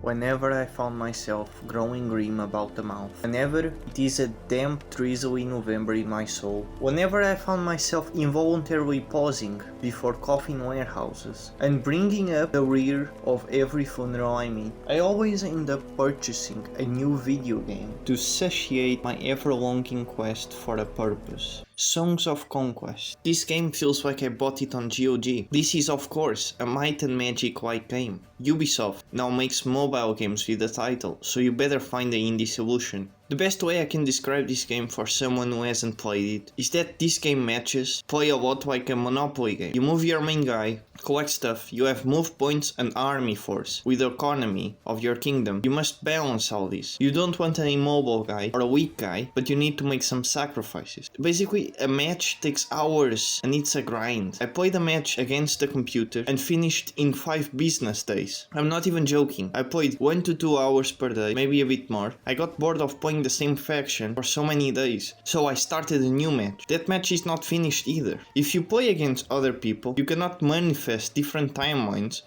whenever I found myself growing grim about the mouth, whenever it is a damp drizzly November in my soul, whenever I found myself involuntarily pausing before coffin warehouses and bringing up the rear of every funeral I meet, I always end up purchasing a new video game to satiate my ever-longing quest for a purpose. Songs of Conquest. This game feels like I bought it on GOG. This is of course a Might and Magic like game. Ubisoft now makes mobile games with the title, so you better find the indie solution. The best way I can describe this game for someone who hasn't played it is that this game matches play a lot like a Monopoly game. You move your main guy, collect stuff, you have move points and army force with the economy of your kingdom. You must balance all this. You don't want an immobile guy or a weak guy, but you need to make some sacrifices. Basically, a match takes hours and it's a grind. I played a match against the computer and finished in 5 business days. I'm not even joking. I played 1 to 2 hours per day, maybe a bit more. I got bored of playing the same faction for so many days, so I started a new match. That match is not finished either. If you play against other people, you cannot manifest different timelines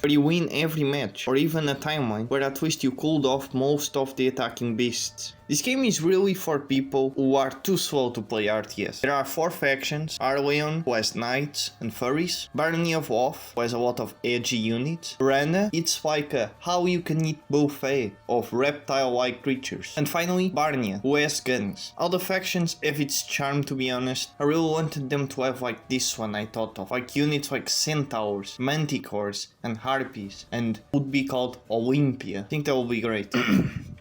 where you win every match, or even a timeline where at least you cooled off most of the attacking beasts. This game is really for people who are too slow to play RTS. There are 4 factions: Arleon, who has knights and furries; Barony of Wolf, who has a lot of edgy units; Rana, it's like a how you can eat buffet of reptile-like creatures; and finally Barnia, who has guns. All the factions have its charm, to be honest. I really wanted them to have like this one I thought of, like units like centaurs, manticores and harpies, and would be called Olympia. I think that will be great.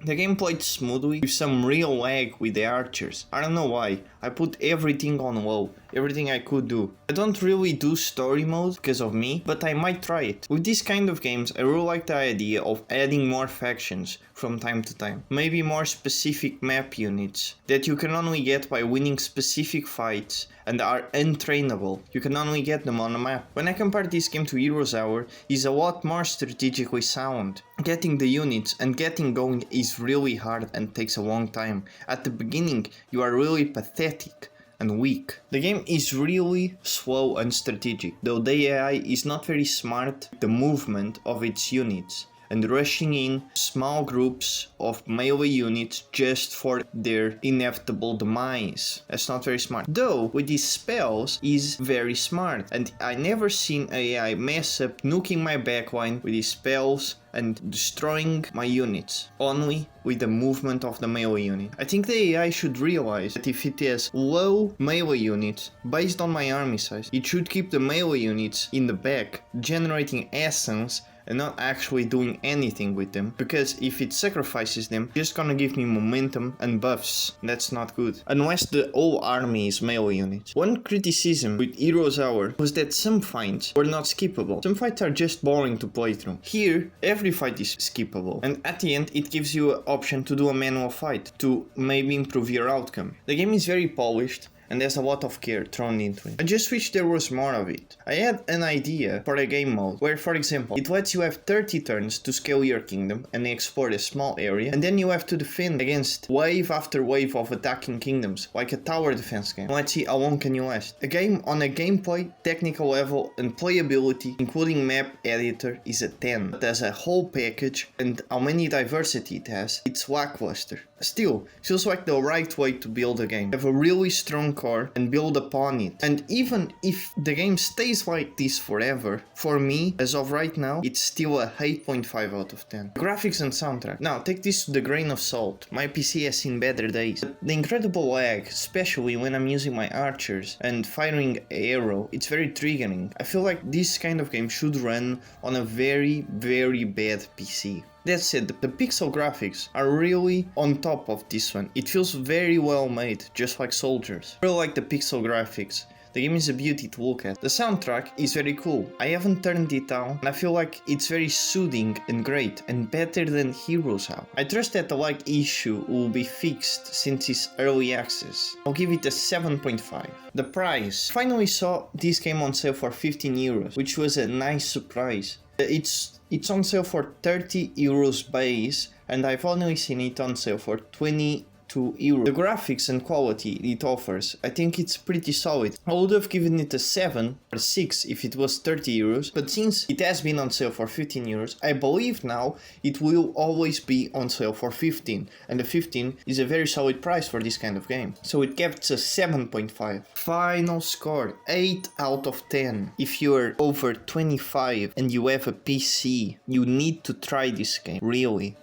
The game played smoothly, with some real lag with the archers. I don't know why. I put everything on low, everything I could do. I don't really do story mode because of me, but I might try it. With this kind of games, I really like the idea of adding more factions from time to time. Maybe more specific map units that you can only get by winning specific fights and are untrainable. You can only get them on a map. When I compare this game to Heroes Hour, it's a lot more strategically sound. Getting the units and getting going is really hard and takes a long time. At the beginning, you are really pathetic and weak. The game is really slow and strategic, though the AI is not very smart with the movement of its units and rushing in small groups of melee units just for their inevitable demise. That's not very smart. Though, with these spells, is very smart, and I never seen AI mess up nuking my backline with these spells and destroying my units, only with the movement of the melee unit. I think the AI should realize that if it has low melee units based on my army size, it should keep the melee units in the back, generating essence and not actually doing anything with them, because if it sacrifices them, it's just gonna give me momentum and buffs. That's not good, unless the whole army is melee units. One criticism with Heroes Hour was that some fights were not skippable. Some fights are just boring to play through. Here, every fight is skippable, and at the end it gives you an option to do a manual fight to maybe improve your outcome. The game is very polished, and there's a lot of care thrown into it. I just wish there was more of it. I had an idea for a game mode where, for example, it lets you have 30 turns to scale your kingdom and explore a small area, and then you have to defend against wave after wave of attacking kingdoms, like a tower defense game. Let's see how long can you last. A game on a gameplay, technical level and playability, including map editor, is a 10. But as a whole package and how many diversity it has, it's lackluster. Still, feels like the right way to build a game. Have a really strong core and build upon it. And even if the game stays like this forever, for me, as of right now, it's still a 8.5 out of 10. Graphics and soundtrack. Now, take this with a grain of salt. My PC has seen better days. The incredible lag, especially when I'm using my archers and firing an arrow, it's very triggering. I feel like this kind of game should run on a very, very bad PC. That said, the pixel graphics are really on top of this one. It feels very well made, just like Soldiers. I really like the pixel graphics. The game is a beauty to look at. The soundtrack is very cool. I haven't turned it down, and I feel like it's very soothing and great, and better than Heroes Hour. I trust that the lag issue will be fixed since it's early access. I'll give it a 7.5. The price. Finally saw this game on sale for 15 euros, which was a nice surprise. It's on sale for 30 euros base, and I've only seen it on sale for 20 €2. The graphics and quality it offers, I think it's pretty solid. I would have given it a 7 or 6 if it was €30, but since it has been on sale for €15, I believe now it will always be on sale for 15, and the 15 is a very solid price for this kind of game. So it gets a 7.5. Final score, 8 out of 10. If you're over 25 and you have a PC, you need to try this game, really.